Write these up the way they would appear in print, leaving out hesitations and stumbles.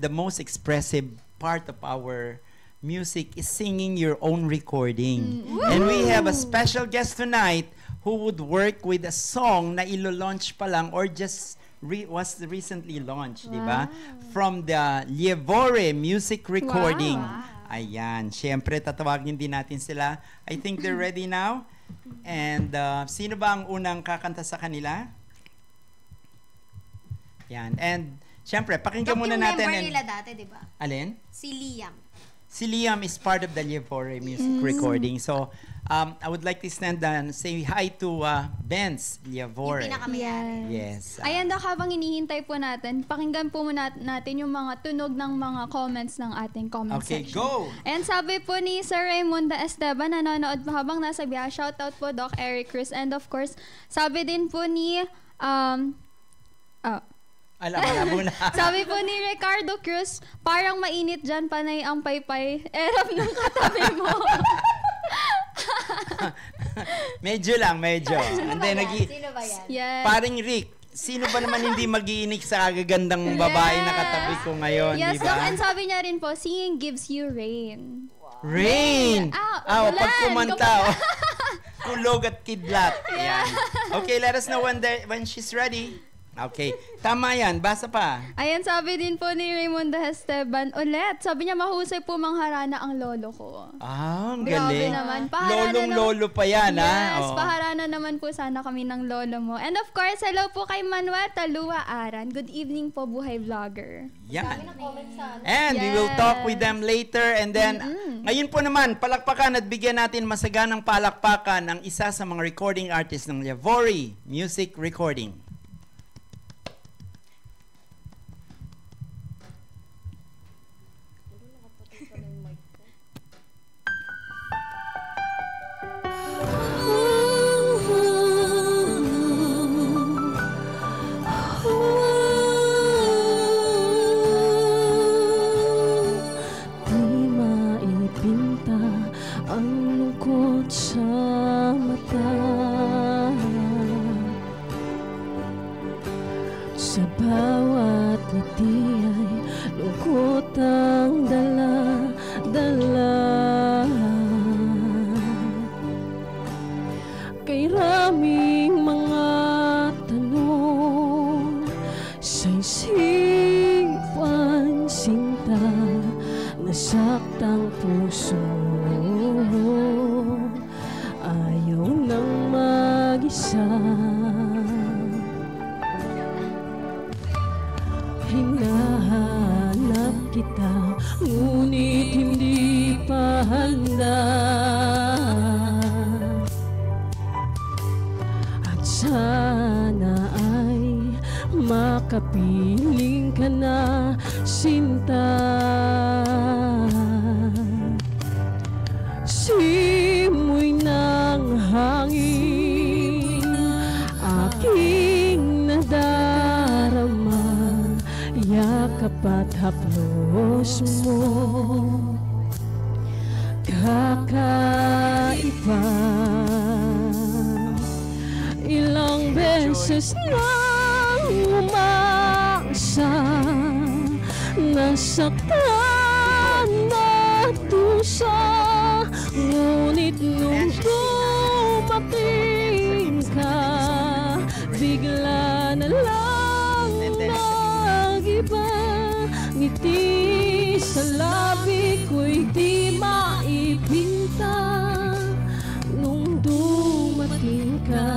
the most expressive part of our music is singing your own recording. And we have a special guest tonight who would work with a song na ilo-launch pa lang or just was recently launched, di ba? From the Lievore music recording. Ayan, syempre tatawagin din natin sila. I think they're ready now. And sino ba ang unang kakanta sa kanila? Yan. And syempre, pakinggan muna natin. Yung member nila dati, di ba? Alin? Si Liam. Si Liam is part of the Lievore music recording. So, I would like to stand and say hi to Benz Lievore. Yung pinakamayari. Yes. Ayan, Doc, habang hinihintay po natin, pakinggan po muna natin yung mga tunog ng mga comments ng ating comment section. Okay, go! And sabi po ni Sir Raimundo Esteban, nanonood po habang nasa biyahe. Shoutout po, Doc Eric Cruz. And of course, sabi din po ni... Alam muna. Sabi po ni Ricardo Cruz, parang mainit dyan, panay ang paypay. Erap ng katabi mo. Medyo lang, medyo. Sino ba yan? Yes. Paring Rick, sino ba naman hindi mag-iinig sa agagandang babae na katabi ko ngayon, yes, di ba? Doc, and sabi niya rin po, singing gives you rain. Rain! Ulan! Pag kumanta, kulog at kidlat. Yan. Okay, let us know when she's ready. Okay. Tama yan. Basa pa. Ayan, sabi din po ni Raimundo Esteban, ulit, sabi niya, mahusay po mangharana ang lolo ko. Ang Grabe galing. naman. Lolong-lolo pa yan, ha? Yes, Oh. paharana naman po sana kami ng lolo mo. And of course, hello po kay Manuel Talua Aran. Good evening po, buhay vlogger. Yan. And we will talk with them later. And then, ngayon po naman, palakpakan at bigyan natin masaganang palakpakan ang isa sa mga recording artist ng Lievore Music Recording. Sa bawat ngiti ay lungkot ang dala-dala. Kay raming mga tanong sa isipan sinta, nasaktang puso ayaw nang mag-isa. Hinahanap kita, ngunit hindi pa handa. At sana ay makapiling ka na, sinta. Simoy ng hangin, aking nadarama, yakap at haplos mo, kakaiba. Ilang beses nang umasa, nasaktan at tusa, ngunit nung dumating ka, bigla na lang nag-iba. Ngiti sa labi ko'y di maipinta nung dumating ka.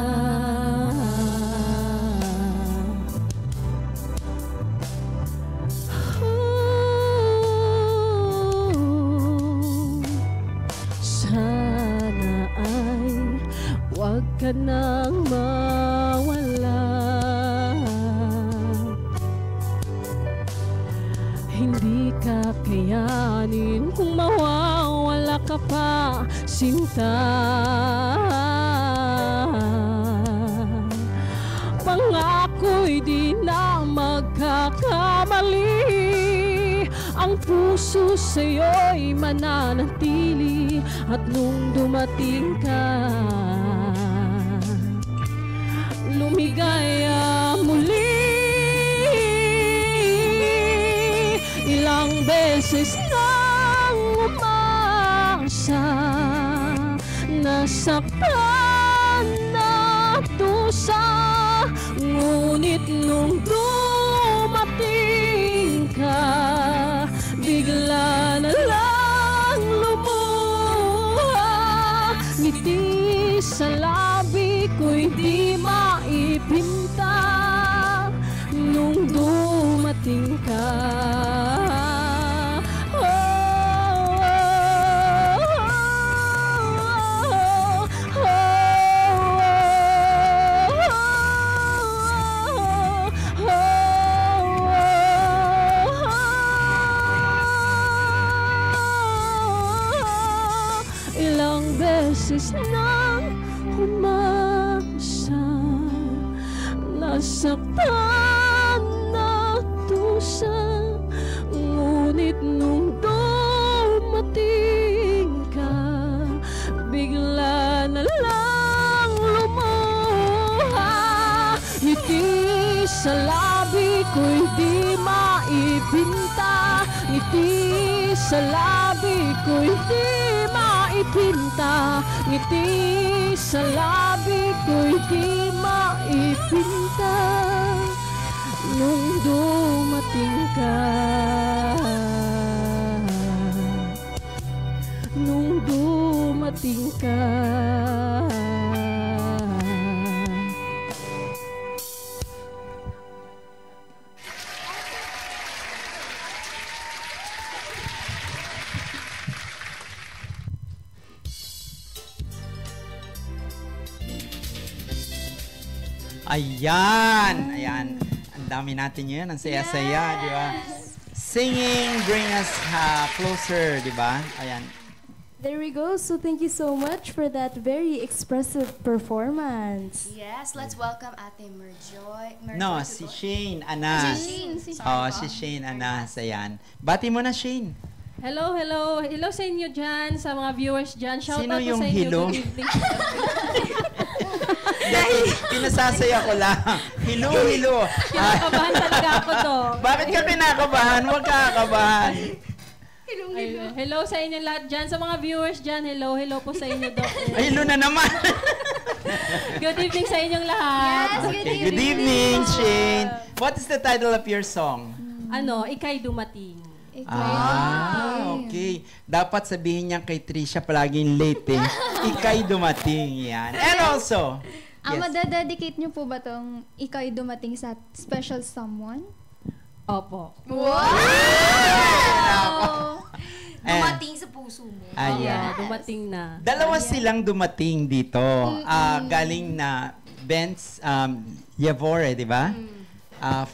Sana ay huwag ka nang mawala. Hindi kakayanin kung mawawala ka pa, sinta. Pangako'y di na magkakamali, ang puso sa'yo'y mananatili. At nung dumating ka, lumigaya muli. Ilang beses nang umasa, nasaktan na dusa, ngunit nung dumating ka, bigla na lang lumuha. Ngiti sa labi ko'y di maipinta nung dumating ka. Ilang beses nang umasa, nasaktan na tusa, ngunit nung dumating ka, bigla na lang lumuha. Ngiti sa labi ko'y di maipinta, ngiti sa labi ko'y di maipinta, ngiti sa labi ko'y di maipinta nung dumating ka, nung dumating ka. Ayan! Ayan. Ang dami natin yun. Ang saya-saya, di ba? Singing bring us closer, di ba? Ayan. There we go. So thank you so much for that very expressive performance. Yes, let's welcome Ate Merjoy. No, si Shane Anas. Oh, si Shane Anas. Ayan. Bati mo na, Shane. Hello, hello. Hello sa inyo dyan, sa mga viewers dyan. Shout Sino out yung po sa inyo. hello? Good evening. Pinasasaya ko lang. Hello, hello. Kinakabahan talaga ako to. Bakit ka kinakabahan? Huwag kakabahan. Ayun. Hello sa inyo lahat dyan. Sa mga viewers dyan, hello, hello po sa inyo, Doc. Ay, hello na naman. Good evening sa inyong lahat. Yes, Okay, good evening, Shane. What is the title of your song? Ano, ika'y dumating. Okay. Dapat sabihin niya kay Trisha palaging late eh. Ika'y dumating yan. And also, Madadedicate niyo po ba tong ika'y dumating sa special someone? Opo. Dumating sa puso mo. Ayan. Dumating na. Dalawa silang dumating dito. Galing na Benz Yavore, di ba?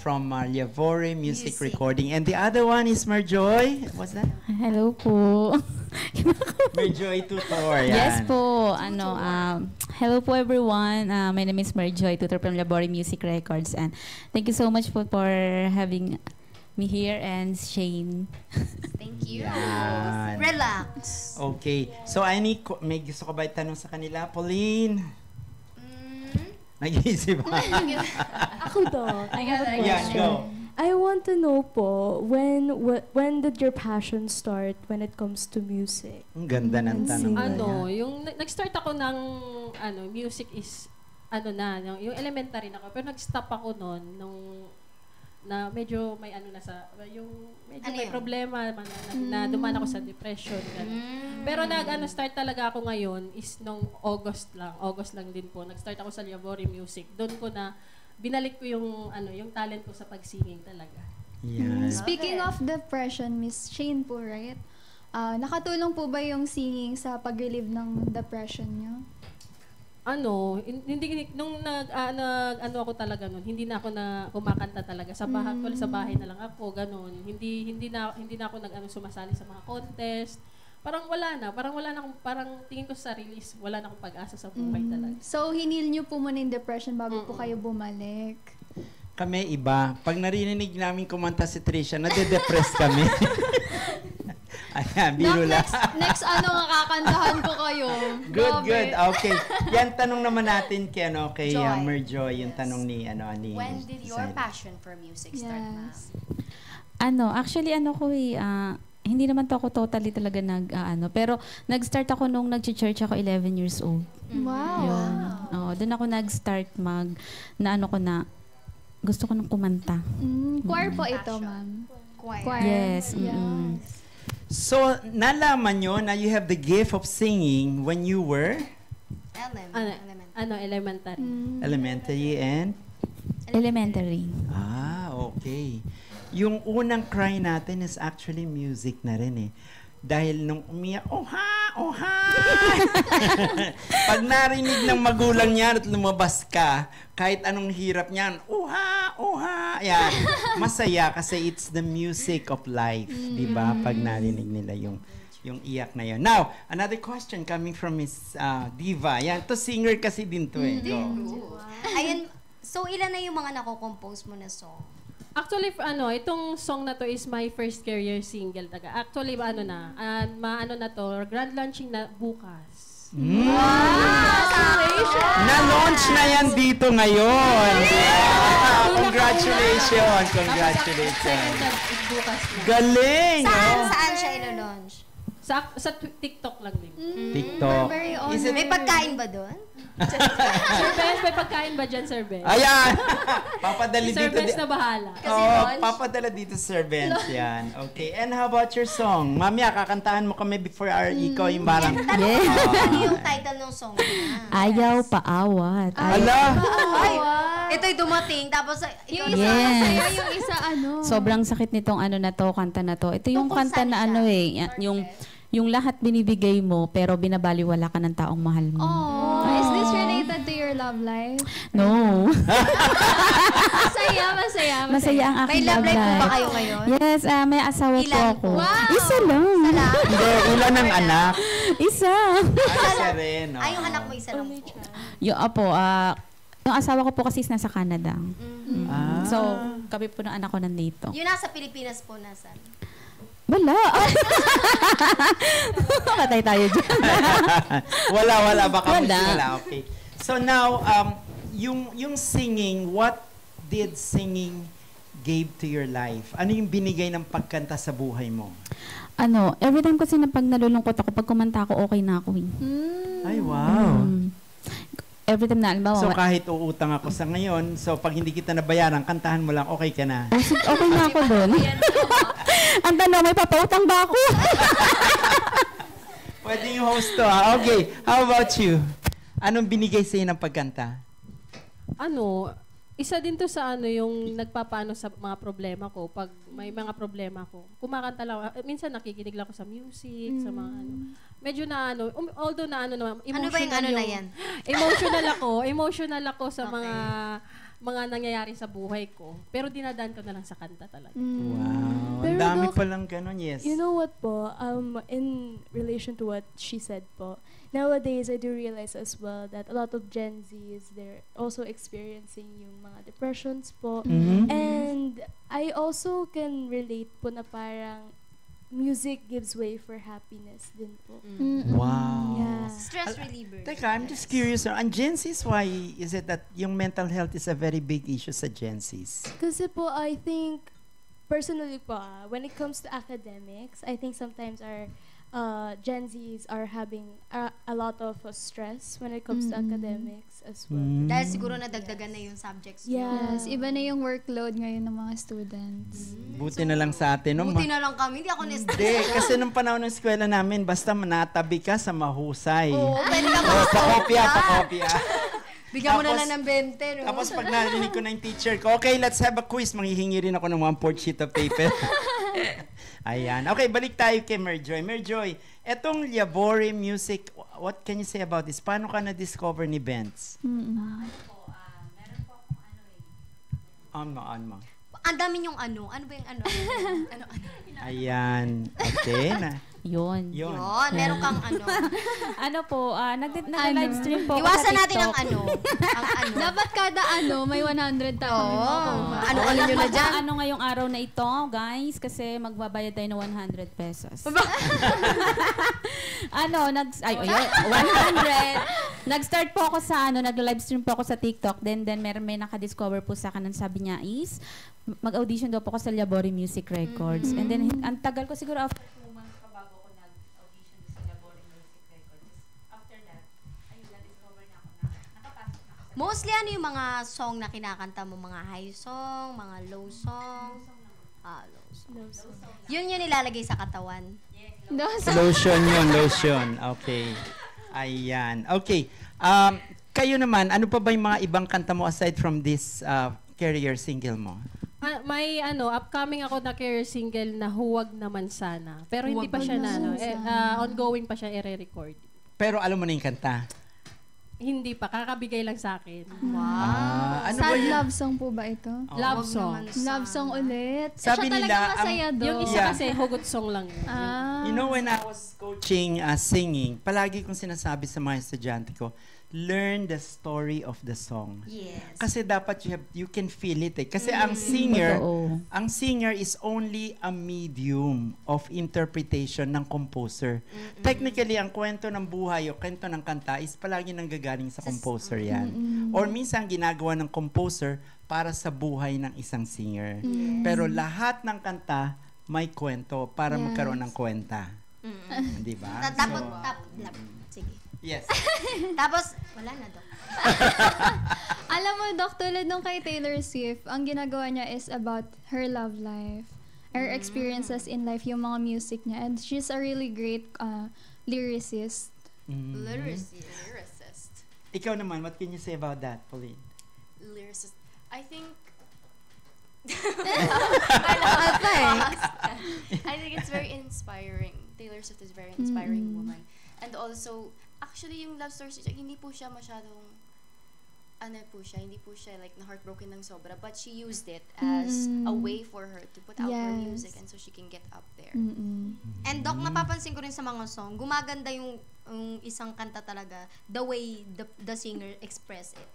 From Yavore Music Recording. And the other one is Merjoy. What's that? Hello po. Merjoy Tutor. Yan. Yes po. Hello po everyone. My name is Merjoy Tutor from Labori Music Records, and thank you so much po for having me here, and Shane. Thank you. Yan. Relax. Okay. So, may gusto ko ba itanong sa kanila? Pauline? Nag-iisip ba? Ako to. I have a Yeah, question. go. I want to know po, when did your passion start when it comes to music? Ang ganda ng tanong. Ano, yung nag-start ako ng music is yung elementary na ako, pero nag-stop ako noon nung na medyo may may problema na dumaan ako sa depression ganun. Pero start talaga ako ngayon is nung August lang din po. Nag-start ako sa Liabori Music. Doon ko na binalik ko yung talent ko sa pag-singing talaga. Yan. Speaking of depression, Miss Shane po, right? Nakatulong po ba yung singing sa pag-relieve ng depression niyo? Nung ako talaga noon, hindi na ako na kumakanta talaga sa bahay na lang ako, ganun. Hindi na ako sumasali sa mga contest. Parang wala na parang tingin ko sa sarili is wala na akong pag-asa sa buhay talaga. So, hinil niyo po muna yung depression bago po kayo bumalik? Kami iba. Pag narinig namin kumanta si Trisha, nade-depress kami. Ayan, biro lang. Next kakantahan ko kayo. Good. Okay. Yan, tanong naman natin kay Joy. Merjoy, yung tanong ni When did your passion for music start, ma'am? Actually, hindi naman to ako totally talaga pero nag-start ako nung nag-church ako 11 years old. Wow. Yun. Doon ako nag-start gusto ko nang kumanta. Choir po ito, ma'am. Choir. Yes. So, nalaman nyo na you have the gift of singing when you were Elementary. elementary and? Elementary. Okay. Yung unang cry natin is actually music na rin eh. Dahil nung umiyak, oha! Pag narinig ng magulang niya at lumabas ka, kahit anong hirap niyan, oha! Yan. Masaya kasi it's the music of life. Diba? Pag narinig nila yung iyak na yun. Now, another question coming from Miss Diva. Yan, to singer kasi din to eh. Go. Ayun, so ilan na yung mga nako-compose mo na song? Actually, itong song na to is my first career single. Actually, maano na to, grand launching na bukas. Na-launch na yan dito ngayon. Congratulations. Bukas na. Galing. Saan siya ilo-launch? Sa TikTok lang din. TikTok. Very Is it? May pagkain ba doon? Sir Benz, may pagkain ba dyan, Sir Benz? Ayan. Papadali Si Sir dito. Benz na bahala. Papadala dito, Sir Benz. Yan. Okay. And how about your song? Mamaya, kakantahan mo kami before ikaw yung barang. Yes. Ano yung title ng song niya? Ayaw paawat. Ala! Ay, ito'y dumating, tapos ikaw Yung na. isa, Yes. masaya, yung isa, Sobrang sakit nitong kanta na to. Ito yung Tungkol kanta saan na siya? yung lahat binibigay mo pero binabaliwala ka ng taong mahal mo. Is this related to your love life? No. Masaya. Masaya ang May aking love life po ba life. kayo ngayon? Yes, may asawa po Ilan ako. po? Wow! Isa lang. Hindi, ilan ang anak? Isa. Isa rin. Ay, yung anak mo isa lang po. Yung asawa ko po kasi is nasa Canada. Ah. So, kami po ng anak ko nandito. Yung nasa Pilipinas po, nasan? Wala. Patay tayo dyan. Wala. Baka Wala. wala. Okay. So now, yung singing, what did singing gave to your life? Ano yung binigay ng pagkanta sa buhay mo? Every time kasi na pag nalulungkot ako, pag kumanta ako, okay na ako. Ay, wow. Every time na, alimbawa, So kahit uutang ako sa ngayon, so pag hindi kita nabayaran, kantahan mo lang, okay ka na. okay na ako doon. Ang tanong, may papautang ba ako? Pwede yung host to, ha? Okay, how about you? Anong binigay sa'yo ng pagkanta? Isa din to sa yung nagpapaano sa mga problema ko. Pag may mga problema ko, kumakanta lang. Minsan nakikinig lang ako sa music, sa mga medyo na although na naman, emotional. Ano ba yung na yan? Emotional ako sa Okay. mga nangyayari sa buhay ko. Pero dinadaan ko na lang sa kanta talaga. Wow, ang Pero dami Doc, palang ganun, yes. You know what po, in relation to what she said po, nowadays I do realize as well that a lot of Gen Zs, they're also experiencing yung mga depressions po. Mhm. And I also can relate po na parang music gives way for happiness din po. Wow. Yeah. Stress reliever. Teka, I'm just curious. Ang Gen Zs, why is it that yung mental health is a very big issue sa Gen Zs? Kasi po, I think, personally po, when it comes to academics, I think sometimes our Gen Zs are having a lot of stress when it comes to academics as well. Dahil siguro nadagdagan na yung subjects niyo. Yeah. Yes, iba na yung workload ngayon ng mga students. Buti na lang sa atin. No? Buti na lang kami, hindi ako na-stress. Hindi, kasi nung panahon ng eskwela namin, basta manatabi ka sa mahusay. Oo, pwede ka Pakopya. Bigyan mo na Tapos- lang ng 20, no? Tapos pag narinig ko na yung teacher ko, okay, let's have a quiz. Manghihingi rin ako ng 1/4 sheet of paper. Ayan. Okay, balik tayo kay Merjoy. Merjoy, etong Liabore Music, what can you say about this? Paano ka na-discover ni Benz? On mo. Ang dami yung ano. Ano ba yung ano? Ano? Ayan. Okay. Yun. Yun. Yun, meron kang ano. Ano po, nag-live stream po ako sa Iwasan natin TikTok. ang ano. Ang ano. Dapat kada may 100 tayo. Oo. Ano-ano nyo na dyan? Ano ngayong araw na ito, guys, kasi magbabayad tayo ng 100 pesos. Ano, 100. Nag-start po ako sa nag-live stream po ako sa TikTok. Then may naka-discover po sa akin, sabi niya is mag-audition daw po ako sa Labori Music Records. And then ang tagal ko siguro after 2 months pa bago ako nag-audition sa Labori Music Records. After that, ayun na-discover na ako na nakapasok na ako. Mostly ano yung mga song na kinakanta mo? Mga high song, mga low song? Low song. Yun yung nilalagay sa katawan. Lotion yun, lotion. Okay. Ayan. Okay. Kayo naman, ano pa ba yung mga ibang kanta mo aside from this career single mo? May upcoming ako na career single na Huwag Naman Sana. Pero hindi pa Huwag siya Naman ongoing pa siya i-record. Pero alam mo na yung kanta? Hindi pa, kakabigay lang sa akin. Wow. Ano ba Sad yun? love song po ba ito? Love Huwag song. naman sana. Love song ulit. Sabi Siya nila, talagang masaya doon. Yung isa Yeah. kasi, hugot song lang yun. You know, when I was coaching singing, palagi kong sinasabi sa mga estudyante ko, learn the story of the song. Yes. Kasi dapat you can feel it eh. Kasi ang singer, Totoo. ang singer is only a medium of interpretation ng composer. Technically, ang kwento ng buhay o kwento ng kanta is palagi nanggagaling sa composer yan. Or minsan ginagawa ng composer para sa buhay ng isang singer. Pero lahat ng kanta may kwento para magkaroon ng kwenta. Di ba? Tapos, sige. Yes. Tapos, wala na, Dok. Alam mo, Doc, tulad nung kay Taylor Swift, ang ginagawa niya is about her love life, her experiences in life, yung mga music niya. And she's a really great lyricist. Lyricist. Ikaw naman, what can you say about that, Pauline? Lyricist. I think I think it's very inspiring. Taylor Swift is a very inspiring woman. And also, actually, yung love story, hindi po siya masyadong, hindi po siya like na-heartbroken ng sobra, but she used it as a way for her to put out her music and so she can get up there. And Doc, napapansin ko rin sa mga song, gumaganda yung isang kanta talaga, the way the singer express it.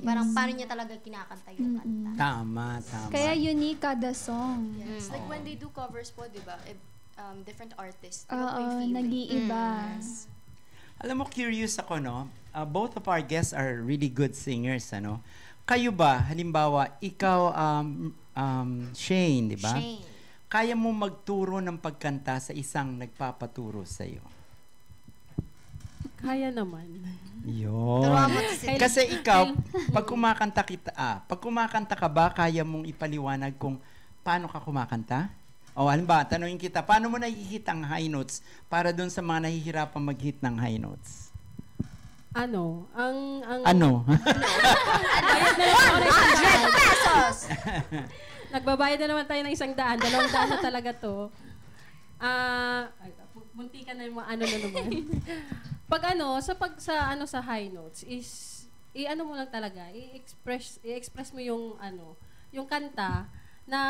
Parang paano niya talaga kinakanta yung kanta. Tama. Kaya unique kada song. Yes. Like when they do covers po, di ba? Different artists. Iba po yung Oo, feeling. nag-iiba. Alam mo, curious ako, no? Both of our guests are really good singers, ano? Kayo ba, halimbawa, ikaw, Shane, di ba? Shane. Kaya mo magturo ng pagkanta sa isang nagpapaturo sa'yo? Kaya naman. Yun. Turuan mo si Kasi ikaw, pag kumakanta ka ba, kaya mong ipaliwanag kung paano ka kumakanta? O halimbawa, tanungin kita, paano mo nahihit ang high notes para dun sa mga nahihirapang mag-hit ng high notes? Ano? Ano? pesos! Nagbabayad na naman tayo ng 100, 200 na talaga to. Munti ka na yung ano na naman. Pag sa high notes is i-ano mo lang talaga, i-express mo yung yung kanta na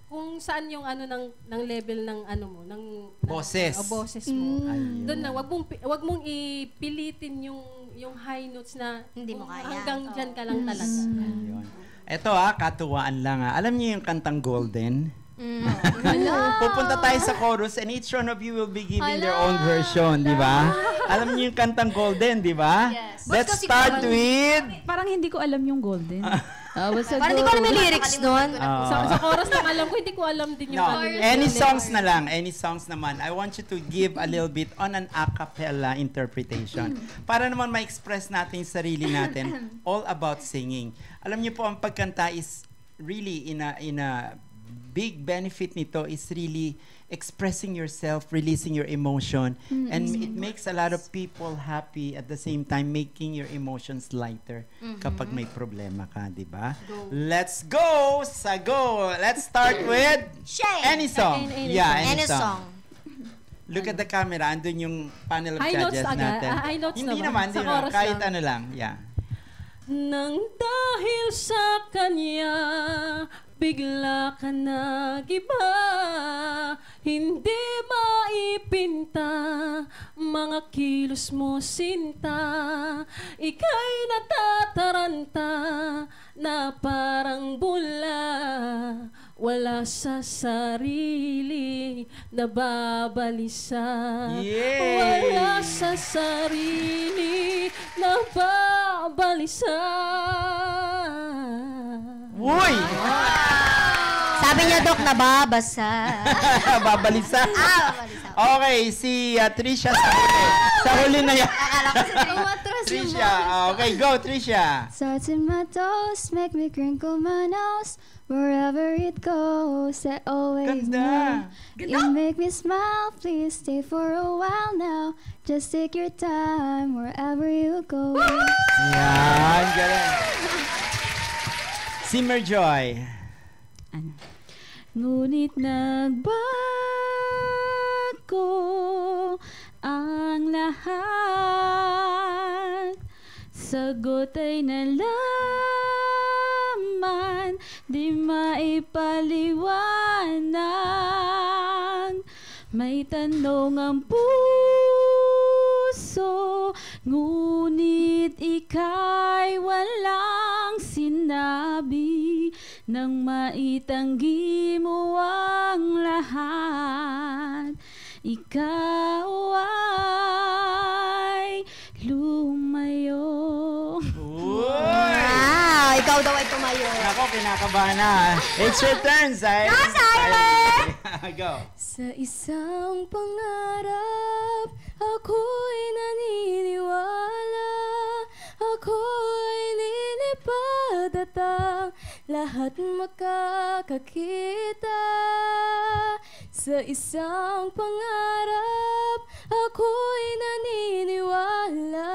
kung saan yung ng level ng ng Boses. boses mo. Ayun. Doon na wag mong ipilitin yung high notes na Hindi mo kaya. hanggang diyan ka lang talaga. Ayun. Ito katuwaan lang Alam niyo yung kantang Golden? Pupunta tayo sa chorus and each one of you will be giving their own version, di ba? Alam niyo yung kantang Golden, di ba? Yes. Let's start with... Parang hindi ko alam yung Golden. Parang di ko alam yung lyrics nun. Sa chorus lang alam ko, hindi ko alam din yung No, any songs na lang, any songs naman. I want you to give a little bit on an a cappella interpretation. Para naman ma-express natin yung sarili natin all about singing. Alam niyo po, ang pagkanta is really in a big benefit nito is really expressing yourself, releasing your emotion, and it makes a lot of people happy at the same time making your emotions lighter kapag may problema ka, di ba? Let's go! Let's start with Shane! any song. Any song. Look at the camera. Andun yung panel of High notes judges agad? natin. High notes Hindi naman? naman. Sa chorus Kahit lang? ano lang. Yeah. Nang dahil sa kanya, bigla ka nag-iba, hindi ba pinta, mga kilos mo sinta, ika'y natataranta na parang bula, wala sa sarili nababalisa. Yay! Wala sa sarili nababalisa. Uy! Sabi niya, Dok, nababasa. Babalisa. Babalisa. Okay, si Trisha sa huli. Sa huli na yan. Akala ko si Trisha. Okay, go, Trisha. Starts in my toes, make me crinkle my nose. Wherever it goes, I always know. Ganda. You make me smile, please stay for a while now. Just take your time wherever you go. Yan, galing. Simmer Joy. Ano? Ngunit nagbago ang lahat. Sagot ay nalaman, di maipaliwanag. May tanong ang puso, ngunit ika'y walang sinabi. Nang maitanggi mo ang lahat, ikaw ay lumayo. Uy! Ikaw daw ay tumayo. Ako, kinakabahan na. It's your turn, Zay. Go. Sa isang pangarap, ako'y naniniwala. Ako'y lilipad at ang lahat makakakita. Sa isang pangarap, ako'y naniniwala.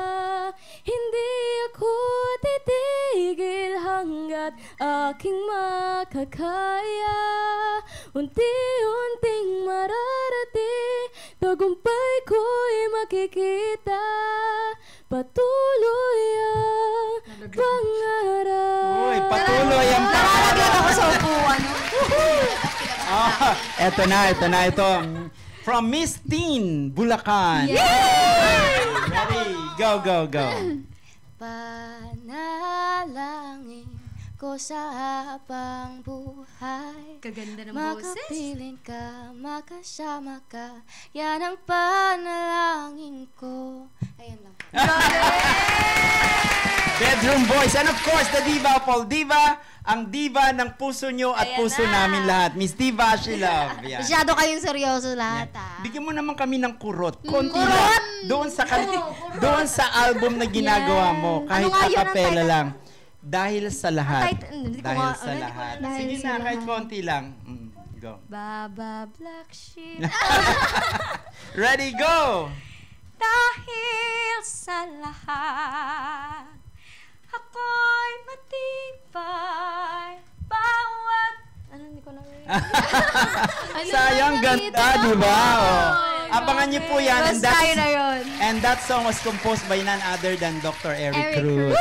Hindi ako titigil hanggat aking makakaya. Unti-unting mararating, tagumpay ko'y makikita. Patuloy ang pangarap. Uy, patuloy ang Nakalagyan ako sa upuan. Eto na, ito. From Miss Teen, Bulacan. Ready? Go, go, go. Panalangin ko sa habang buhay. Kaganda ng boses. Makapiling ka, makasama ka, yan ang panalangin ko. Ayan lang. Bedroom Boys. And of course, the Diva of all Diva. Ang diva ng puso nyo at Ayan puso na. namin lahat. Miss Diva, she love. Yan. Masyado kayong seryoso lahat, Bigyan mo naman kami ng kurot. Konti lang. Doon sa album na ginagawa mo. Kahit Ano nga yun ang acapella title? lang. Dahil sa lahat. Hindi ko Dahil nga- sa hindi ko lahat. alam. Sige na, kahit konti lang. Go. Baba Black Sheep. Ready, go! Dahil sa lahat, ako'y matibay. Bawat... Ano, hindi ko na Sayang ganda, di ba? Abangan niyo po yan. And, Basta yun na yun. and that song was composed by none other than Dr. Eric Cruz.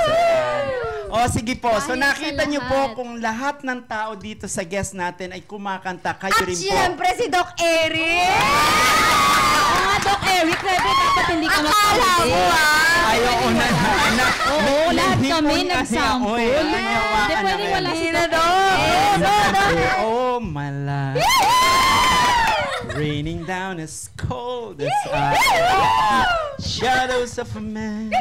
O, sige po. So, Dahil sa nakita niyo po lahat. kung lahat ng tao dito sa guest natin ay kumakanta. Kayo At rin po. siyempre si Doc Eric! Doc Eric, dapat hindi ka Akala mo Ayaw ko na. Oo, lahat kami nag-sample. Hindi pwedeng wala si Doc. Oh, my life. Raining down as cold as ice. Shadows of a man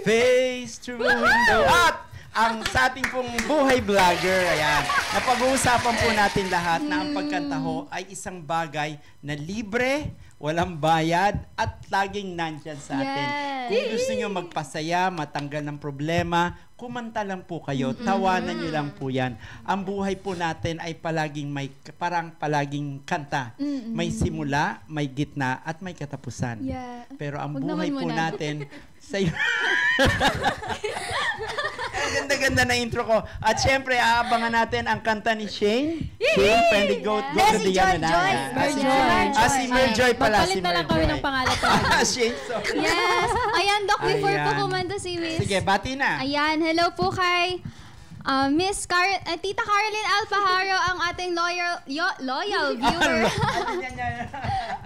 face through a window. At ang sa ating pong buhay vlogger, ayan, napag-uusapan po natin lahat na ang pagkanta ho ay isang bagay na libre, walang bayad, at laging nandyan sa atin. Kung gusto nyo magpasaya, matanggal ng problema, kumanta lang po kayo, tawanan nyo lang po yan. Ang buhay po natin ay palaging parang palaging kanta. May simula, may gitna, at may katapusan. Yeah. Pero ang Wag buhay naman po muna. natin sa Ang ganda-ganda na intro ko. At syempre, aabangan natin ang kanta ni Shane. Shane, friendly go to Si the John ano na. Joy. Si Merjoy pala. Magpalit na lang kami ng pangalan talaga. Shane, sorry. Yes. Ayan, Doc, before po Ayan. kumanta si Miss. Sige, bati na. Ayan, hello po kay Tita Caroline Alpajaro, ang ating loyal viewer.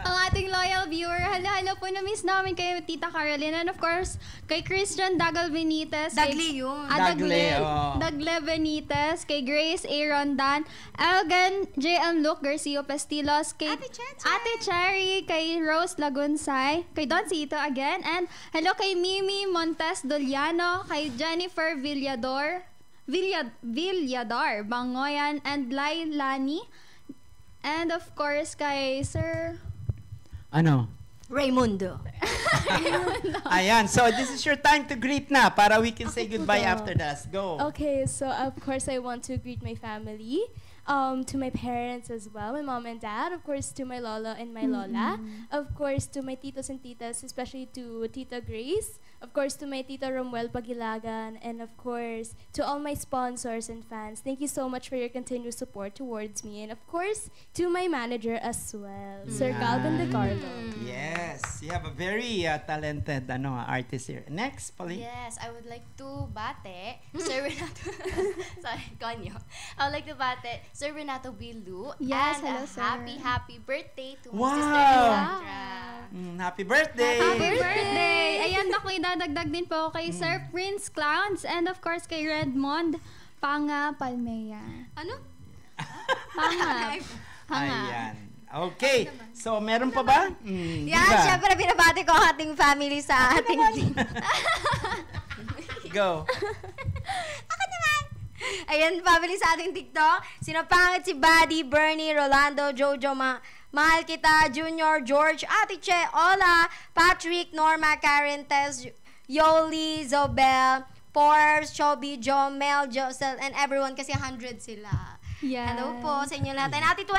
Ang ating loyal viewer. Halo po, na-miss namin kay Tita Caroline. And of course, kay Christian Dagal Benitez. Dagli yun. Dagle Benitez. Kay Grace A. Rondan. Elgan J.M. Luke Garcia Pastilos. Kay Ate Cherry. Kay Rose Lagunsay. Kay Don Cito again. And hello kay Mimi Montes Doliano. Kay Jennifer Villador Bangoyan, and Lailani. And of course, kay Sir... Raymundo. Ayan, so this is your time to greet na para we can say goodbye after that. Go. Okay, so of course I want to greet my family, to my parents as well, my mom and dad, of course to my lola and my lola, of course to my titos and titas, especially to Tita Grace, of course to my Tita Romuel Pagilagan, and of course to all my sponsors and fans. Thank you so much for your continued support towards me, and of course to my manager as well, Sir Calvin De Carlo. Yes, you have a very talented artist here. Next, Pauline. Yes, I would like to bate Sir Renato. Sorry, Konyo. I would like to bate Sir Renato Bilu. Yes, and hello, sir. Happy birthday to my Wow. sister Leandra. Happy birthday! Happy birthday! Ayan, may dadagdag din po kay Sir Prince Clowns, and of course kay Redmond Panga Palmea. Ano? Panga. Ayan. Okay. So, meron pa ba? Yan, syempre binabati ko ang ating family sa ating team. Go. Ako naman! Ayan, family sa ating TikTok. Sinapangit si Buddy, Bernie, Rolando, Jojo, Mahal Kita, Junior, George, Ate Che, Ola, Patrick, Norma, Karen, Tess, Yoli, Zobel, Forbes, Chobi, Jo, Mel, Josel, and everyone kasi 100 sila. Yes. Hello po sa inyo lahat. And Ate 20!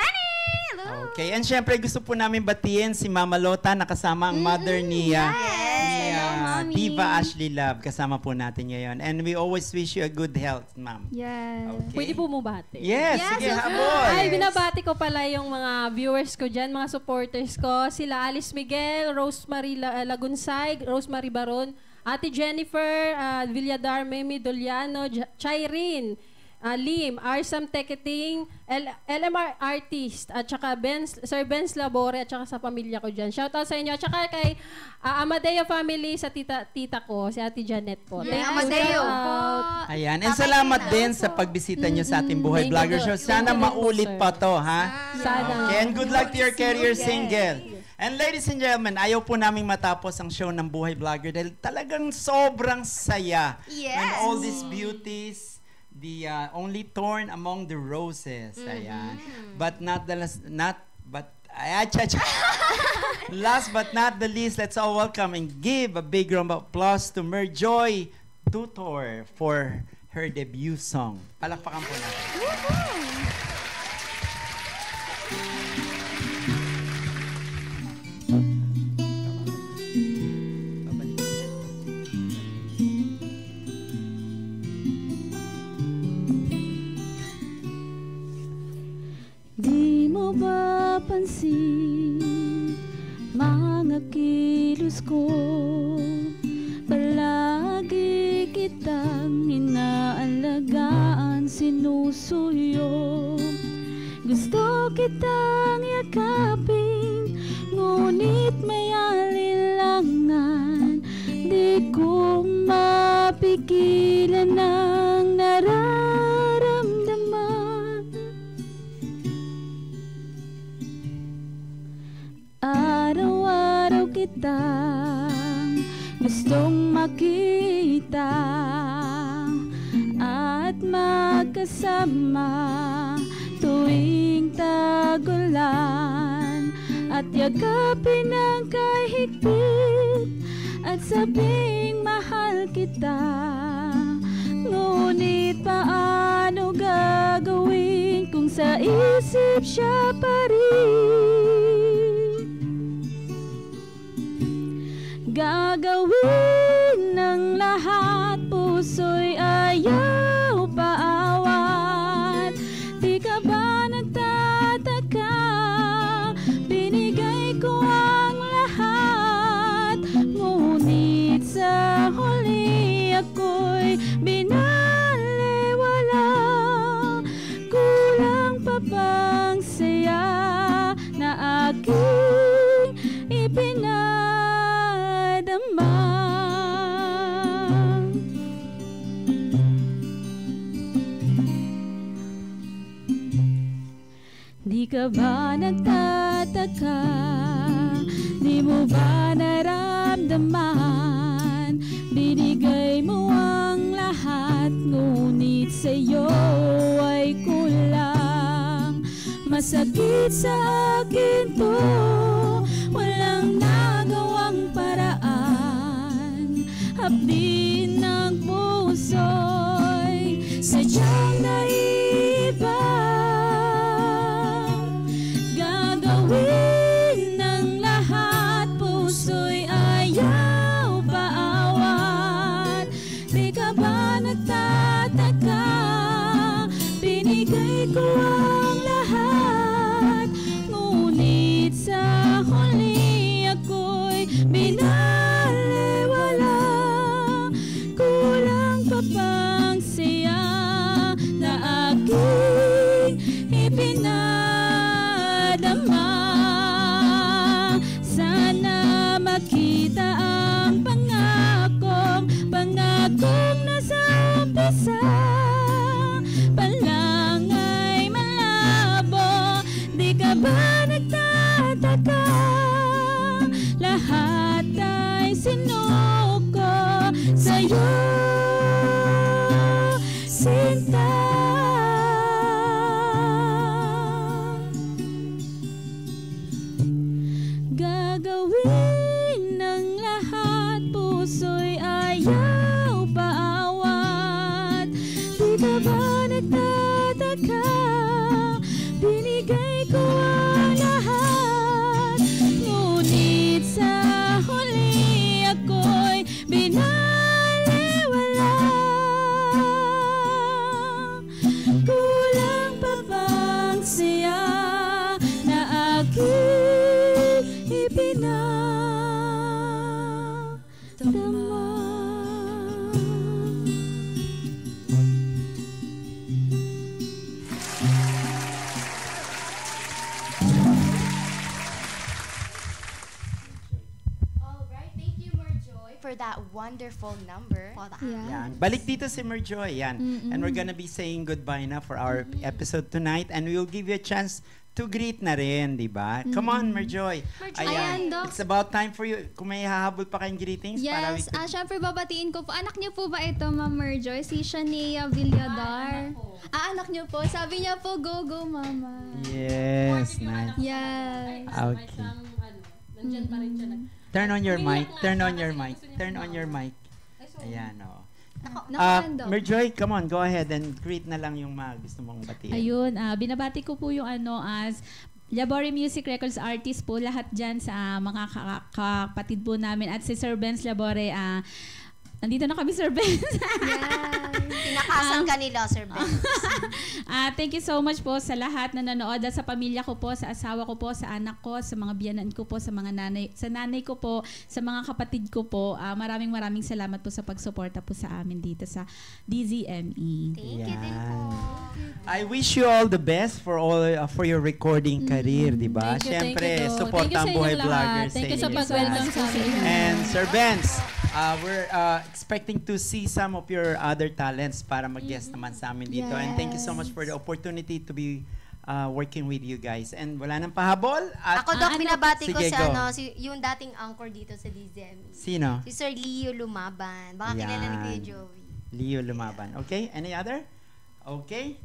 Hello! Okay, and syempre gusto po namin batiin si Mama Lota na kasama ang mother ni Diva Ashley Love. Kasama po natin ngayon. And we always wish you a good health, ma'am. Yes. Okay. Pwede po bumati. Yes, sige, habol. Ay, binabati ko pala yung mga viewers ko dyan, mga supporters ko. Sila Alice Miguel, Rosemary Lagunsay, Rosemary Baron, Ate Jennifer, Villadar, Memi Doliano, Chirene, Lim, Arsam Teketing, LMR Artist, at saka Sir Benz Labore, at saka sa pamilya ko dyan. Shoutout sa inyo. At saka kay Amadeo family sa tita ko, si Ate Janet po. Yeah, Thank you. Amadeo. Ayan. And salamat din sa pagbisita nyo sa ating Buhay Vlogger Show. Sana maulit pa to, ha? Sana. Okay, and good luck to your career single. And ladies and gentlemen, ayaw po naming matapos ang show ng Buhay Vlogger dahil talagang sobrang saya. Yes. And all these beauties, the only thorn among the roses. Ayan. But last but not the least, let's all welcome and give a big round of applause to Merjoy Tutor for her debut song. Palakpakan po natin. Di mo ba pansin mga kilos ko? Palagi kitang inaalagaan, sinusuyo. Gusto kitang yakapin, ngunit may alinlangan. Di ko mapigilan ang nararamdaman. Araw-araw kitang gustong makita at magkasama tuwing tagulan, at yakapin ang kahigpit at sabing mahal kita. Ngunit paano gagawin kung sa isip siya pa rin? Gagawin ng lahat, puso'y ayaw paawat. Di ka ba nagtataka? Binigay ko ang lahat, ngunit sa huli ako'y binaliwala. mo ba naramdaman? Binigay mo ang lahat, ngunit sa'yo ay kulang. Masakit sa akin to, walang nagawang paraan. Hapdi ng puso'y sadyang naiba. Gagawin ng lahat, puso'y ayaw paawat. Di ka ba nagtataka? Binigay ko ang lahat, ngunit sa huli ako'y binaliwala. Kulang pa bang saya na aking ipinadama? Sana makita ang pangakong nasa umpisa pa lang ay malabo. Di ka ba nagtataka? Lahat ay sinuko sa'yo, sinta. Gagawin ng lahat, puso'y ayaw paawat. Di ka ba nagtataka? Binigay ko ang lahat, ngunit sa huli ako'y binaliwala. Kulang pa bang siya na aking ipinadama? Alright, thank you, Marjoy, for that wonderful number. Yeah. Yan. Balik dito si Marjoy. Yan. And we're gonna be saying goodbye na for our episode tonight. And we will give you a chance to greet na rin, di ba? Come on, Marjoy. Ayan, Doc. It's about time for you. Kung may hahabol pa kayong greetings, para we Yes, could... syempre babatiin ko po. Anak niyo po ba ito, Ma'am Marjoy? Si Shania Villadar. Anak niyo po. Sabi niya po, go, go, mama. Yes, nice. Yes. Okay. Nandyan pa rin siya. Turn on your mic. Turn on your mic. Turn on your mic. Ayan, o. Nakahanda. Marjoy, come on, go ahead and greet na lang yung mga gusto mong batiin. Ayun, binabati ko po yung as Labori Music Records artist po, lahat dyan sa mga kapatid po namin. At si Sir Benz Labore, nandito na kami, Sir Benz. Pinakasan ka nila, Sir Ben. Thank you so much po sa lahat na nanood at sa pamilya ko po, sa asawa ko po, sa anak ko, sa mga biyanan ko po, sa mga nanay ko po, sa mga kapatid ko po. Maraming salamat po sa pagsuporta po sa amin dito sa DZME. Thank you din po. I wish you all the best for for your recording career, di ba? Thank you, Siyempre, thank you. support Thank you ang sa Buhay inyong Vlogger lahat. sa Thank you sa inyo. pag-welcome sa amin. And Sir Benz, we're expecting to see some of your other talents para mag-guest naman sa amin dito. And thank you so much for the opportunity to be working with you guys. And wala nang pahabol. At Ako, Doc, binabati ko Sige, go. yung dating anchor dito sa DZME. Sino? Si Sir Leo Lumaban. Baka kilala ni Kuya Joey. Leo Lumaban. Okay? Any other? Okay?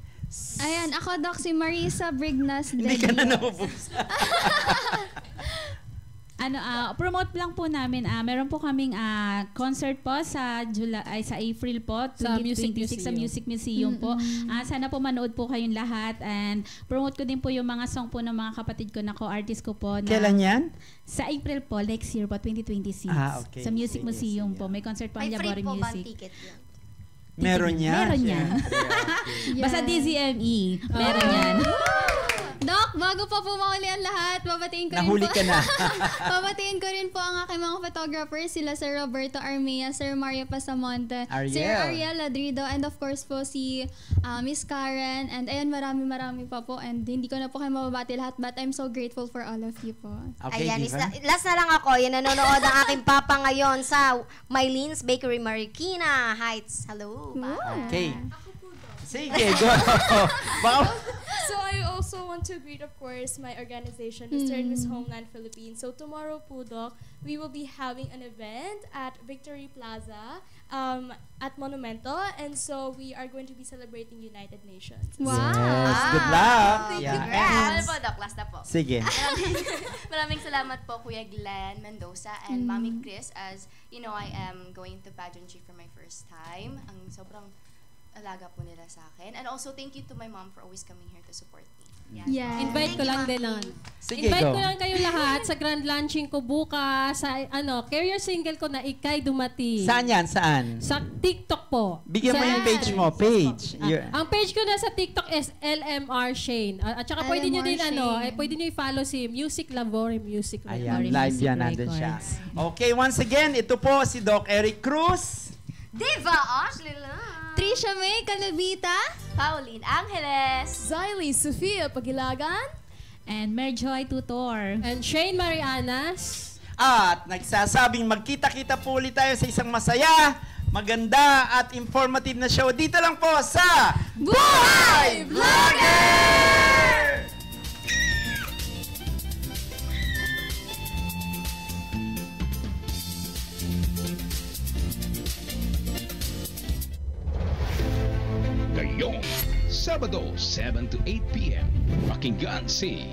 Ayan, ako, Doc, si Marisa Brignas. Hindi ka na naubos. Promote lang po namin. Meron po kaming concert po sa April po, Sa Music 2026 sa Museum. Music Museum po. Sana po manood po kayong lahat and promote ko din po yung mga song po ng mga kapatid ko na co-artist ko po. Na, Kailan yan? Sa April po, next year po, 2026. Okay. Sa Music Sige, Museum sige. po. May concert po ang May free Labori po ba ang Music. ticket yun? Meron yan. Meron yan. Siyempre, Basta DZME. Meron yan. Doc, bago pa po mahuli ang lahat, babatiin ko Nahuli rin po. ka na. Babatiin ko rin po ang aking mga photographers, sila Sir Roberto Armia, Sir Mario Pasamonte, Ariel. Sir Ariel Ladrido, and of course po si Miss Karen, and ayan, marami pa po, and hindi ko na po kayo mababati lahat, but I'm so grateful for all of you po. Okay, Ayan, Diva? last na lang ako. Yan, nanonood ang aking papa ngayon sa Mylene's Bakery Marikina Heights. Hello. Bye. Okay. Sige, go. Baka So I also want to greet, of course, my organization, Mr. and Miss Homeland Philippines. So tomorrow po, Doc, we will be having an event at Victory Plaza at Monumento. And so we are going to be celebrating United Nations. Wow. Yes, good luck. Thank Yeah. you, Ano po, Doc? Last na po. Sige. Maraming salamat po, Kuya Glenn Mendoza and Mami Chris, as you know, I am going to pageantry for my first time. Ang sobrang alaga po nila sa akin. And also, thank you to my mom for always coming here to support me. Yan. Yeah. Invite ko lang din nun. Sige, Invite go. ko lang kayo lahat sa grand launching ko bukas sa career single ko na Ika'y Dumating. Saan yan? Saan? Sa TikTok po. Bigyan mo yung page mo. Page. Ang page ko na sa TikTok is LMR Shane. At saka pwede nyo din pwede nyo i-follow si Music Labore Music Records. Ayan, live yan. Nandun siya. Okay, once again, ito po si Doc Eric Cruz. Diva Ashley lang. Trisha May Calabita. Pauline Angeles. Ziley Sofia Pagilagan. And Merjoy Tutor. And Shane Marianas. At nagsasabing magkita-kita po ulit tayo sa isang masaya, maganda at informative na show. Dito lang po sa Buhay Vlogger! Ngayong Sabado, 7 to 8 p.m. Pakinggan si